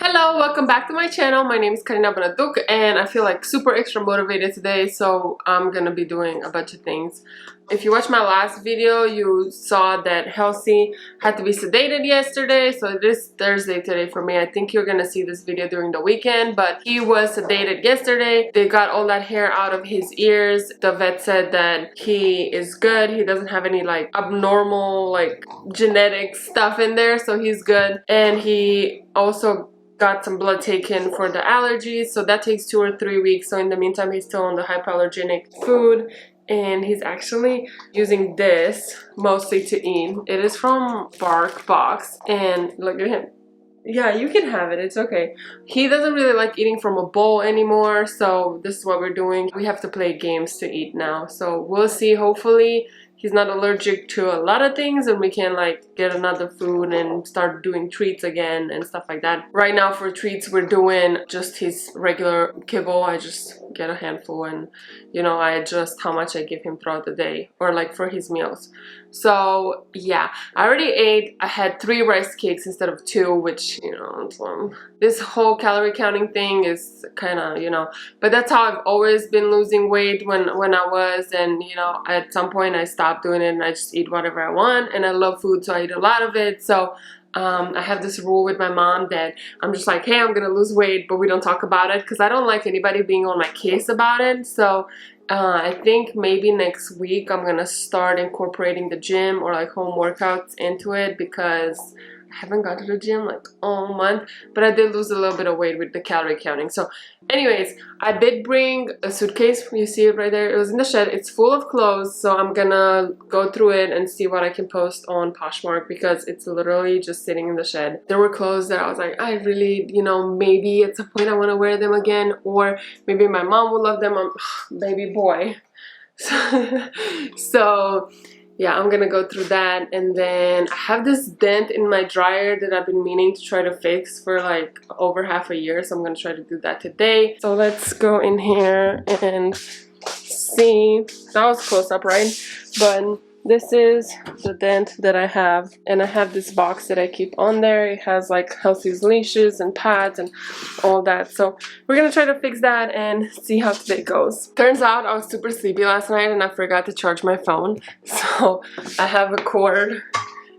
Hello, welcome back to my channel. My name is Karina Bonaduk and I feel like super extra motivated today, so I'm gonna be doing a bunch of things. If you watched my last video, you saw that Halsey had to be sedated yesterday, so it is Thursday today for me. I think you're gonna see this video during the weekend, but he was sedated yesterday. They got all that hair out of his ears. The vet said that he is good. He doesn't have any like abnormal like genetic stuff in there, so he's good. And he also got some blood taken for the allergies, so that takes 2 or 3 weeks. So in the meantime, he's still on the hypoallergenic food, and he's actually using this mostly to eat. It is from Bark Box, and look at him. Yeah, you can have it, it's okay. He doesn't really like eating from a bowl anymore, so this is what we're doing. We have to play games to eat now, so we'll see. Hopefully he's not allergic to a lot of things and we can like get another food and start doing treats again and stuff like that. Right now for treats we're doing just his regular kibble. I just get a handful and I adjust how much I give him throughout the day, or like for his meals. So yeah, I already ate. I had 3 rice cakes instead of 2, which this whole calorie counting thing is kind of but that's how I've always been losing weight when I was, and at some point I stopped doing it and I just eat whatever I want, and I love food, so I eat a lot of it. So I have this rule with my mom that I'm just like, hey, I'm gonna lose weight, but we don't talk about it because I don't like anybody being on my case about it. So I think maybe next week I'm gonna start incorporating the gym or like home workouts into it, because I haven't gone to the gym like all month, but I did lose a little bit of weight with the calorie counting. So anyways, I did bring a suitcase. You see it right there. It was in the shed. It's full of clothes, so I'm gonna go through it and see what I can post on Poshmark, because it's literally just sitting in the shed. There were clothes that I was like, I really, maybe at some point I want to wear them again, or maybe my mom will love them. Baby boy. So yeah, I'm gonna go through that. And then I have this dent in my dryer that I've been meaning to try to fix for like over half a year, so I'm gonna try to do that today. So let's go in here and see. That was close up, right? But this is the dent that I have, and I have this box that I keep on there. It has like Halsey's leashes and pads and all that, so we're gonna try to fix that and see how today goes. Turns out I was super sleepy last night and I forgot to charge my phone, so I have a cord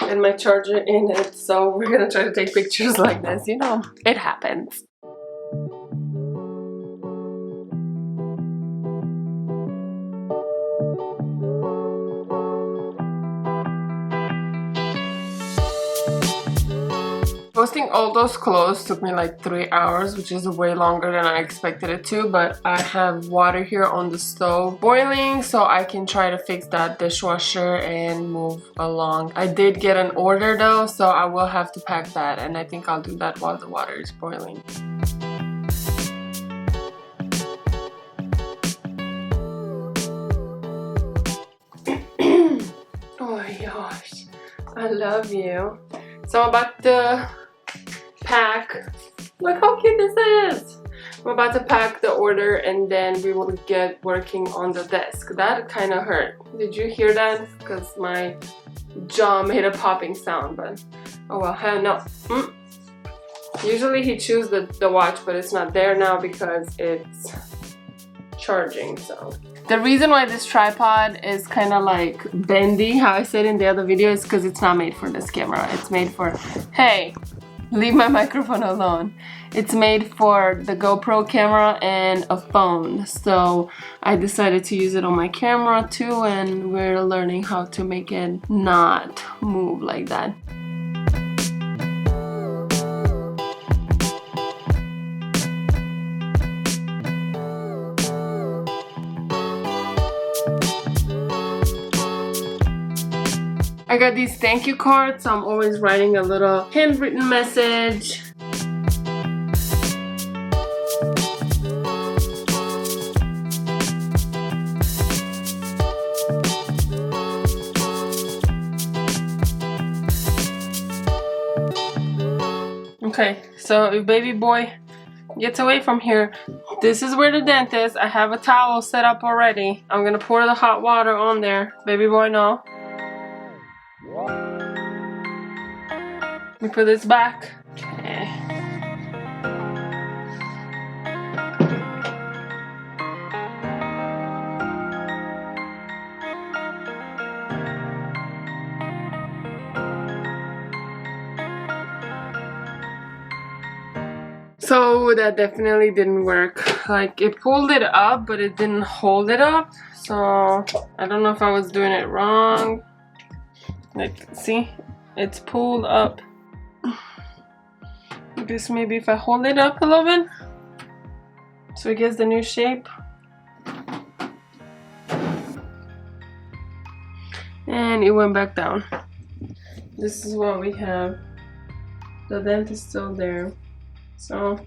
and my charger in it, so we're gonna try to take pictures like this. It happens. Posting all those clothes took me like 3 hours, which is way longer than I expected it to, but I have water here on the stove boiling, so I can try to fix that dishwasher and move along. I did get an order though, so I will have to pack that, and I think I'll do that while the water is boiling. Oh my gosh, I love you. So I'm about to pack. Look how cute this is. I'm about to pack the order and then we will get working on the desk. That kind of hurt. Did you hear that? Because my jaw made a popping sound, but oh well, hell no. Usually he chews the watch, but it's not there now because it's charging. So the reason why this tripod is kind of like bendy, how I said in the other video, is because it's not made for this camera. It's made for, hey, leave my microphone alone. It's made for the GoPro camera and a phone. So I decided to use it on my camera too, and we're learning how to make it not move like that. I got these thank you cards, so I'm always writing a little handwritten message. Okay, so if baby boy gets away from here, this is where the dent is. I have a towel set up already. I'm gonna pour the hot water on there. Baby boy, no. Let me put this back. Okay. So that definitely didn't work. Like, it pulled it up, but it didn't hold it up. So I don't know if I was doing it wrong. Like, see, it's pulled up. I guess maybe if I hold it up a little bit, so it gets the new shape. And it went back down. This is what we have. The dent is still there. So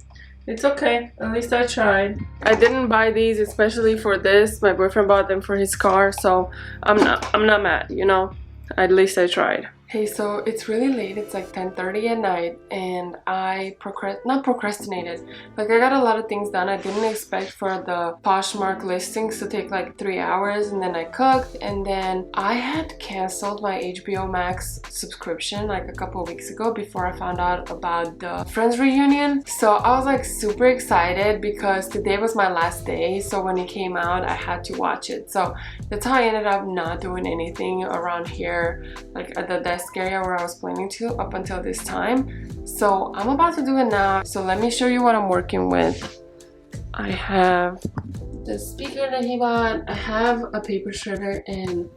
it's okay, at least I tried. I didn't buy these especially for this. My boyfriend bought them for his car, so I'm not mad, you know. At least I tried. Hey, so it's really late. It's like 10:30 at night, and I not procrastinated. Like, I got a lot of things done. I didn't expect for the Poshmark listings to take like 3 hours, and then I cooked, and then I had canceled my HBO Max subscription like a couple of weeks ago before I found out about the Friends reunion. So I was like super excited because today was my last day. So when it came out, I had to watch it. So that's how I ended up not doing anything around here, like at the desk area where I was planning to up until this time. So I'm about to do it now. So let me show you what I'm working with. I have the speaker that he bought. I have a paper shredder, and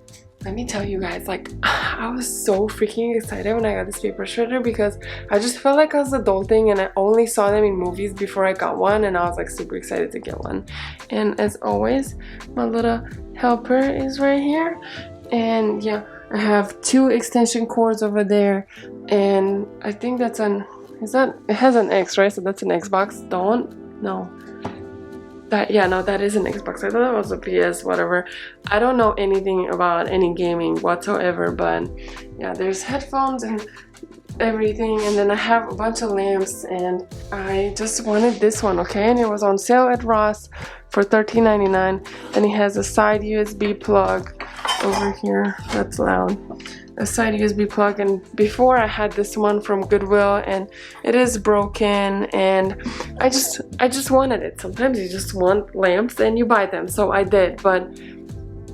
let me tell you guys, like, I was so freaking excited when I got this paper shredder because I just felt like I was adulting, and I only saw them in movies before I got one, and I was like super excited to get one. And as always, my little helper is right here. And yeah, I have 2 extension cords over there, and I think that's an, it has an X, right? So that's an Xbox. No. Yeah, no, that is an Xbox. I thought that was a PS, whatever. I don't know anything about any gaming whatsoever, but yeah, there's headphones and everything. And then I have a bunch of lamps, and I just wanted this one, okay? And it was on sale at Ross for $13.99, and it has a side USB plug over here. That's loud. A side USB plug, and before I had this one from Goodwill, and it is broken, and I just wanted it. Sometimes you just want lamps and you buy them, so I did. But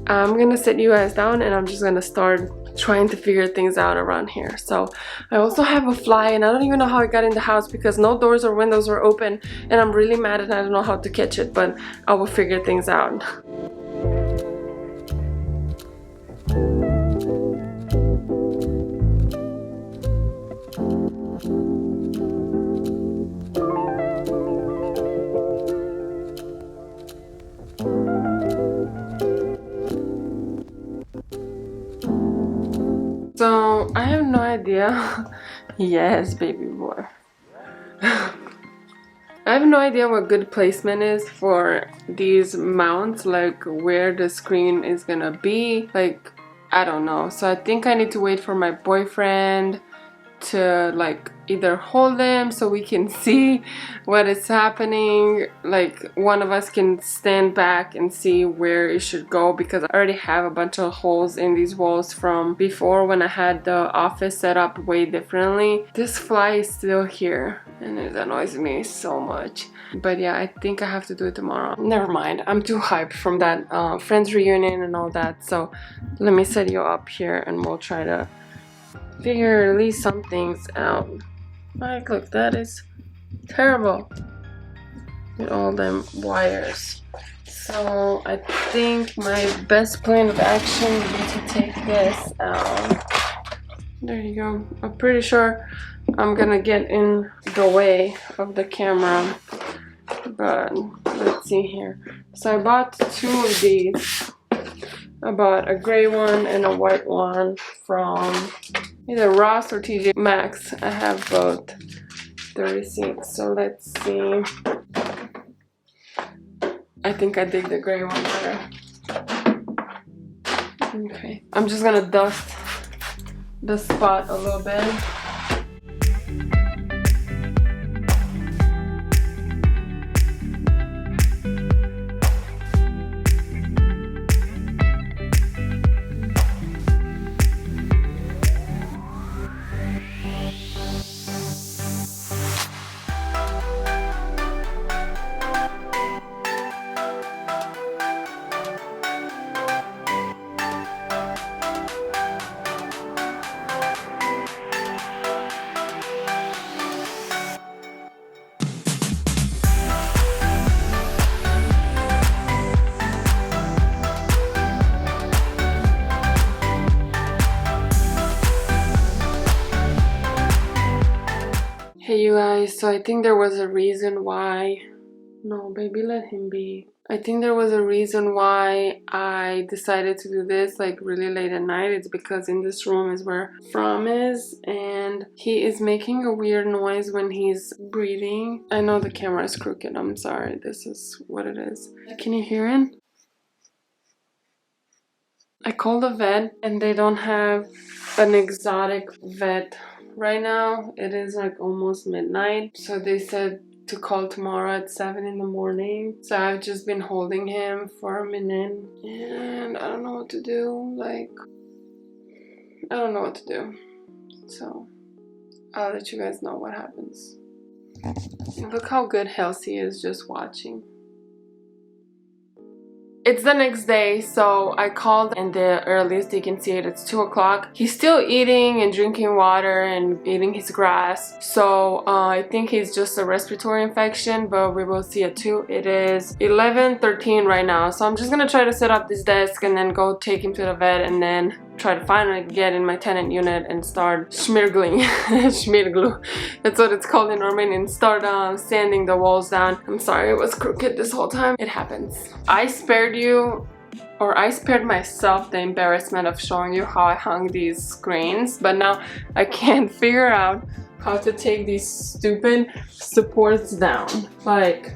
I'm gonna sit you guys down, and I'm just gonna start trying to figure things out around here. So I also have a fly, and I don't even know how it got in the house because no doors or windows were open, and I'm really mad and I don't know how to catch it, but I will figure things out. So I have no idea. Yes, baby boy. I have no idea what good placement is for these mounts, like where the screen is gonna be. Like, I don't know. So I think I need to wait for my boyfriend to like either hold them so we can see what is happening. Like, one of us can stand back and see where it should go, because I already have a bunch of holes in these walls from before when I had the office set up way differently. This fly is still here and it annoys me so much. But yeah, I think I have to do it tomorrow. Never mind, I'm too hyped from that Friends reunion and all that. So let me set you up here and we'll try to figure at least some things out. Like, look, that is terrible with all them wires. So I think my best plan of action would be to take this out. There you go. I'm pretty sure I'm gonna get in the way of the camera, but let's see here. So I bought 2 of these. I bought a gray one and a white one from either Ross or TJ Maxx. I have both. 36. So let's see. I think I dig the gray one better. Okay. I'm just gonna dust the spot a little bit. guys, so I think there was a reason why. No, baby, let him be. I think there was a reason why I decided to do this like really late at night. It's because in this room is where From is, and he is making a weird noise when he's breathing. I know the camera is crooked, I'm sorry. This is what it is. Can you hear him? I called the vet and they don't have an exotic vet right now. It is like almost midnight, so they said to call tomorrow at 7 in the morning. So I've just been holding him for a minute and I don't know what to do. Like, I don't know what to do. So I'll let you guys know what happens. Look how good Halsey is just watching. It's the next day, so I called, and the earliest you can see it, it's 2 o'clock. He's still eating and drinking water and eating his grass. So I think he's just a respiratory infection, but we will see at 2. It is 11:13 right now. So I'm just gonna try to set up this desk and then go take him to the vet and then try to finally get in my tenant unit and start schmirgling. Schmirglu. That's what it's called in Romanian. Start sanding the walls down. I'm sorry it was crooked this whole time. It happens. I spared you, or I spared myself the embarrassment of showing you how I hung these screens, but now I can't figure out how to take these stupid supports down. Like,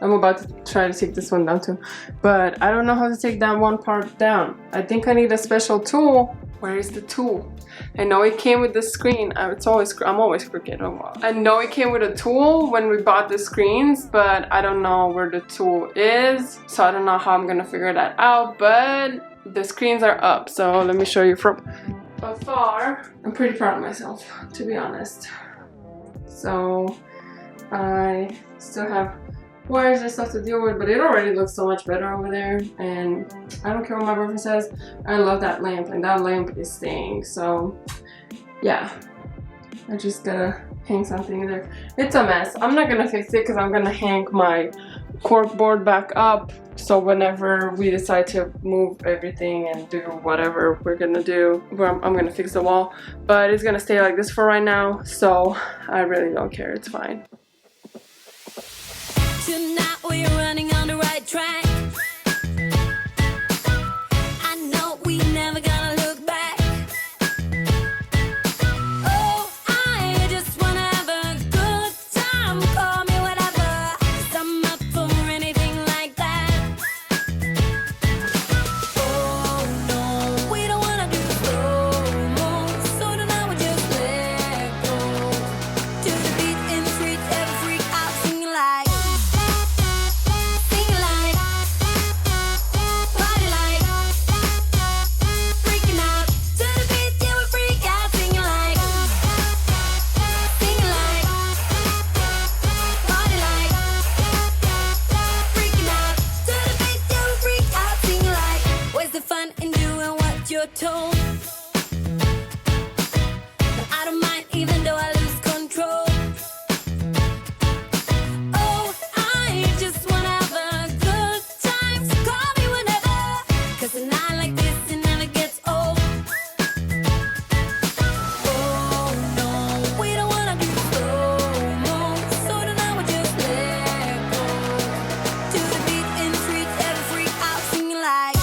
I'm about to try to take this one down too, but I don't know how to take that one part down. I think I need a special tool. Where is the tool? I know it came with the screen. I'm always crooked. I know it came with a tool when we bought the screens, but I don't know where the tool is. So I don't know how I'm gonna figure that out, but the screens are up. So let me show you from afar. I'm pretty proud of myself, to be honest. So I still have wires and stuff to deal with, but it already looks so much better over there, and I don't care what my boyfriend says. I love that lamp, and that lamp is staying. So yeah, I just gotta hang something in there. It's a mess. I'm not gonna fix it because I'm gonna hang my cork board back up, so whenever we decide to move everything and do whatever we're gonna do, I'm gonna fix the wall. But it's gonna stay like this for right now, so I really don't care. It's fine. Tonight we're running on the right track. I know we never gonna look back. Oh, I just wanna have a good time. Call me whatever, 'cause I'm up for anything like that. Oh no, we don't wanna do slow-mo, so tonight we just let go. To the beat in the streets, every freak out singing like. Told. But I don't mind even though I lose control. Oh, I just wanna have a good time, so call me whenever, 'cause a night like this, it never gets old. Oh no, we don't wanna do slow-mo, so tonight we just let go. To the beat in the streets, every freak out singing like.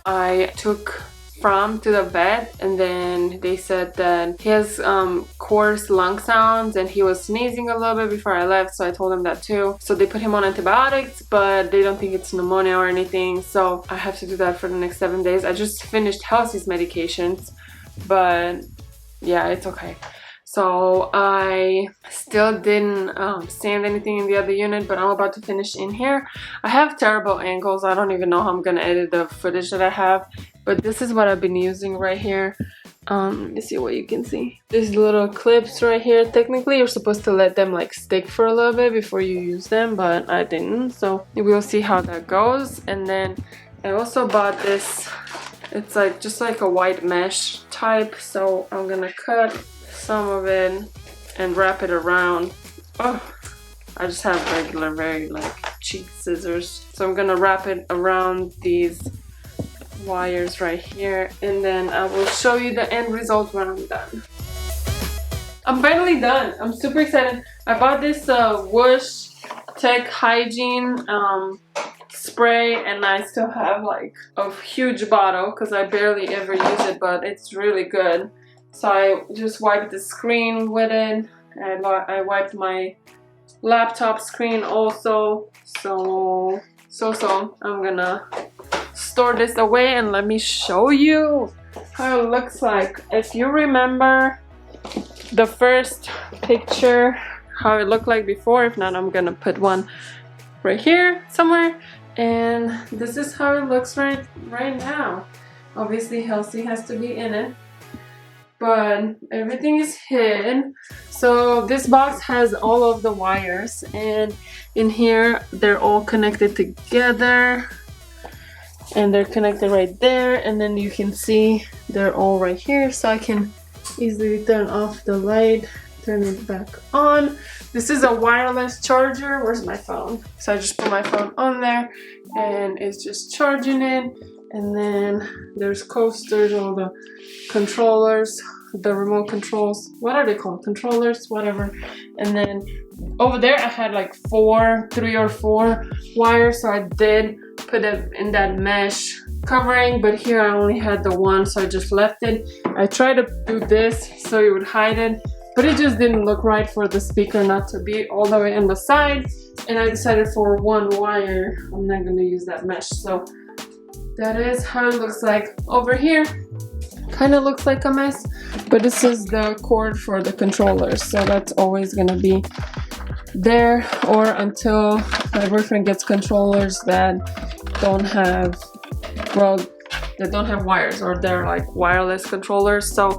I took From to the vet, and then they said that he has coarse lung sounds and he was sneezing a little bit before I left, so I told him that too. So they put him on antibiotics, but they don't think it's pneumonia or anything, so I have to do that for the next 7 days. I just finished Halsey's medications, but yeah, it's okay. So I still didn't sand anything in the other unit, but I'm about to finish in here. I have terrible angles. I don't even know how I'm gonna edit the footage that I have, but this is what I've been using right here. Let me see what you can see. These little clips right here. Technically, you're supposed to let them like stick for a little bit before you use them, but I didn't. So we'll see how that goes. And then I also bought this It's like just like a white mesh type, so I'm gonna cut some of it and wrap it around. Oh, I just have regular, very like cheap scissors. So I'm gonna wrap it around these wires right here, and then I will show you the end result when I'm done. I'm finally done. I'm super excited. I bought this Whoosh Tech Hygiene spray, and I still have like a huge bottle because I barely ever use it, but it's really good. So I just wiped the screen with it, and I wiped my laptop screen also. So I'm gonna store this away and let me show you how it looks like. If you remember the first picture, how it looked like before. If not, I'm gonna put one right here somewhere. And this is how it looks right now. Obviously Halsey has to be in it, but everything is hidden. So this box has all of the wires, and in here they're all connected together, and they're connected right there, and then you can see they're all right here, so I can easily turn off the light, turn it back on. This is a wireless charger. Where's my phone? So I just put my phone on there and it's just charging it. And then there's coasters, all the controllers, the remote controls. What are they called? Controllers, whatever. And then over there I had like 3 or 4 wires, so I did put it in that mesh covering, but here I only had the one, so I just left it. I tried to do this so it would hide it, but it just didn't look right for the speaker not to be all the way on the side, and I decided for one wire I'm not going to use that mesh. So that is how it looks like. Over here kind of looks like a mess, but this is the cord for the controllers, so that's always going to be there, or until my boyfriend gets controllers that don't have, well, that don't have wires, or they're like wireless controllers. So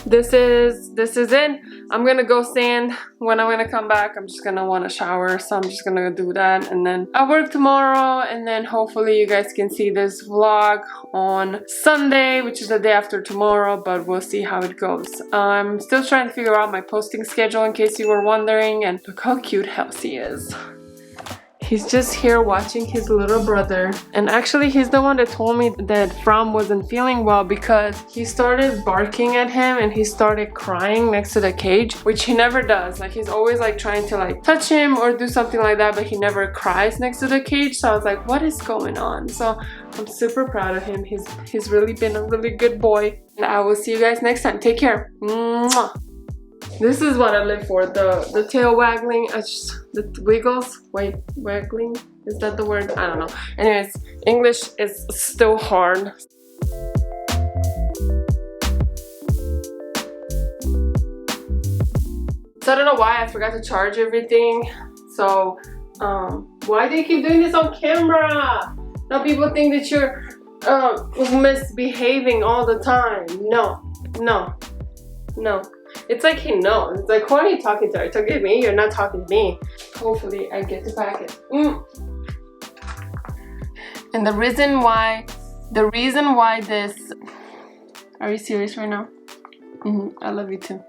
this is it. I'm gonna go sand. When I'm gonna come back, I'm just gonna want to shower, so I'm just gonna do that, and then I work tomorrow, and then hopefully you guys can see this vlog on Sunday, which is the day after tomorrow, but we'll see how it goes. I'm still trying to figure out my posting schedule, in case you were wondering. And look how cute Halsey is. He's just here watching his little brother, and actually he's the one that told me that Fram wasn't feeling well, because he started barking at him and he started crying next to the cage, which he never does. Like, he's always like trying to like touch him or do something like that, but he never cries next to the cage. So I was like, what is going on? So I'm super proud of him. He's really been a really good boy, and I will see you guys next time. Take care. Mwah. This is what I live for, the tail waggling, the wiggles, wait, waggling, is that the word? I don't know. Anyways, English is still hard. So I don't know why I forgot to charge everything. So, why do you keep doing this on camera? Now people think that you're misbehaving all the time. No. It's like he knows. It's like, who are you talking to? Are you talking to me? You're not talking to me. Hopefully I get the packet. And the reason why this... Are you serious right now? I love you too.